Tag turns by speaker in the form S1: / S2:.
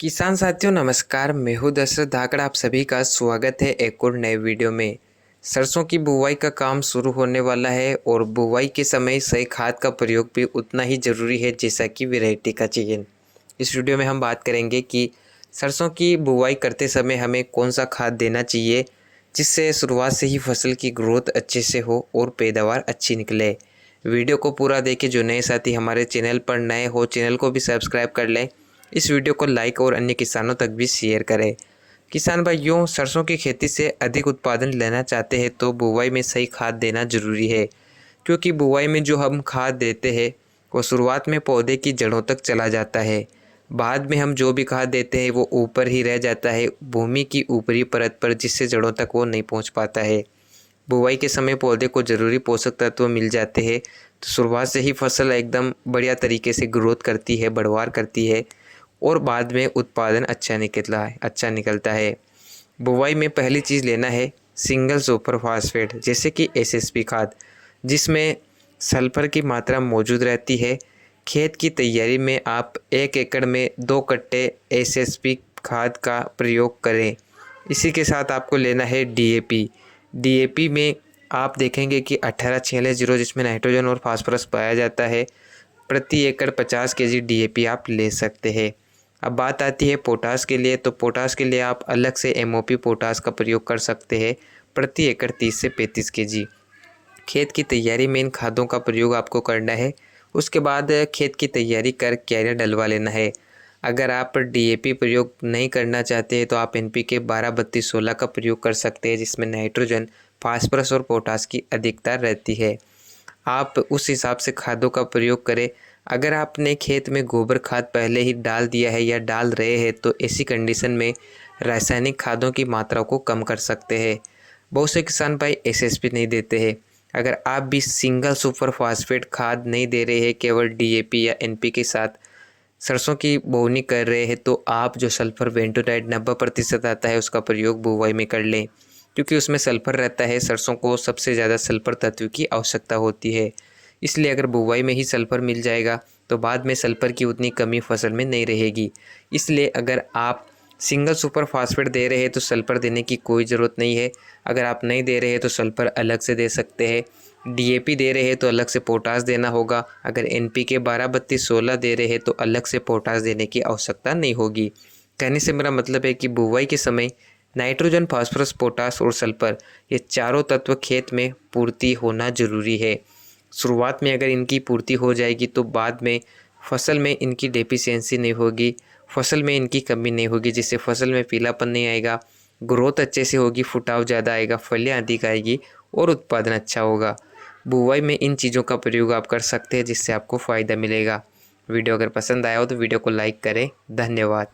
S1: किसान साथियों नमस्कार। मैं हूं दशरथ धाकड़। आप सभी का स्वागत है एक और नए वीडियो में। सरसों की बुवाई का काम शुरू होने वाला है और बुवाई के समय सही खाद का प्रयोग भी उतना ही ज़रूरी है जैसा कि वैरायटी का चयन। इस वीडियो में हम बात करेंगे कि सरसों की बुवाई करते समय हमें कौन सा खाद देना चाहिए जिससे शुरुआत से ही फसल की ग्रोथ अच्छे से हो और पैदावार अच्छी निकले। वीडियो को पूरा देखें। जो नए साथी हमारे चैनल पर नए हो चैनल को भी सब्सक्राइब कर लें। इस वीडियो को लाइक और अन्य किसानों तक भी शेयर करें। किसान भाइयों, सरसों की खेती से अधिक उत्पादन लेना चाहते हैं तो बुवाई में सही खाद देना जरूरी है, क्योंकि बुवाई में जो हम खाद देते हैं वो शुरुआत में पौधे की जड़ों तक चला जाता है। बाद में हम जो भी खाद देते हैं वो ऊपर ही रह जाता है, भूमि की ऊपरी परत पर, जिससे जड़ों तक वो नहीं पहुंच पाता है। बुवाई के समय पौधे को ज़रूरी पोषक तत्व मिल जाते हैं तो शुरुआत से ही फसल एकदम बढ़िया तरीके से ग्रोथ करती है, बढ़वार करती है और बाद में उत्पादन अच्छा निकलता है। बुवाई में पहली चीज़ लेना है सिंगल सुपर फास्फेट, जैसे कि एसएसपी खाद, जिसमें सल्फर की मात्रा मौजूद रहती है। खेत की तैयारी में आप 1 एकड़ में 2 कट्टे एसएसपी खाद का प्रयोग करें। इसी के साथ आपको लेना है डीएपी। डीएपी में आप देखेंगे कि 18-6-0, जिसमें नाइट्रोजन और फास्फोरस पाया जाता है। प्रति एकड़ 50 केजी डीएपी आप ले सकते हैं। अब बात आती है पोटास के लिए, तो पोटास के लिए आप अलग से एमओपी पोटास का प्रयोग कर सकते हैं, प्रति एकड़ 30 से 35 केजी। खेत की तैयारी में इन खादों का प्रयोग आपको करना है। उसके बाद खेत की तैयारी कर क्यारियाँ डलवा लेना है। अगर आप डीएपी प्रयोग नहीं करना चाहते हैं तो आप एनपीके 12-32-16 का प्रयोग कर सकते हैं, जिसमें नाइट्रोजन, फास्फोरस और पोटास की अधिकता रहती है। आप उस हिसाब से खादों का प्रयोग करें। अगर आपने खेत में गोबर खाद पहले ही डाल दिया है या डाल रहे हैं तो ऐसी कंडीशन में रासायनिक खादों की मात्रा को कम कर सकते हैं। बहुत से किसान भाई एसएसपी नहीं देते हैं। अगर आप भी सिंगल सुपर फास्फेट खाद नहीं दे रहे हैं, केवल डीएपी या एनपीके के साथ सरसों की बोवनी कर रहे हैं, तो आप जो सल्फर वेंटोडाइट 90% आता है उसका प्रयोग बुवाई में कर लें, क्योंकि उसमें सल्फर रहता है। सरसों को सबसे ज़्यादा सल्फर तत्व की आवश्यकता होती है, इसलिए अगर बुवाई में ही सल्फर मिल जाएगा तो बाद में सल्फर की उतनी कमी फसल में नहीं रहेगी। इसलिए अगर आप सिंगल सुपर फास्फेट दे रहे हैं तो सल्फर देने की कोई ज़रूरत नहीं है। अगर आप नहीं दे रहे हैं तो सल्फर अलग से दे सकते हैं। डीएपी दे रहे हैं तो अलग से पोटास देना होगा। अगर एनपीके 12-32-16 दे रहे हैं तो अलग से पोटास देने की आवश्यकता नहीं होगी। कहने से मेरा मतलब है कि बुवाई के समय नाइट्रोजन, फास्फोरस, पोटास और सल्फर, ये चारों तत्व खेत में पूर्ति होना जरूरी है। शुरुआत में अगर इनकी पूर्ति हो जाएगी तो बाद में फसल में इनकी डेफिशिएंसी नहीं होगी, फसल में इनकी कमी नहीं होगी, जिससे फसल में पीलापन नहीं आएगा, ग्रोथ अच्छे से होगी, फुटाव ज़्यादा आएगा, फलियाँ अधिक आएगी और उत्पादन अच्छा होगा। बुवाई में इन चीज़ों का प्रयोग आप कर सकते हैं, जिससे आपको फ़ायदा मिलेगा। वीडियो अगर पसंद आया हो तो वीडियो को लाइक करें। धन्यवाद।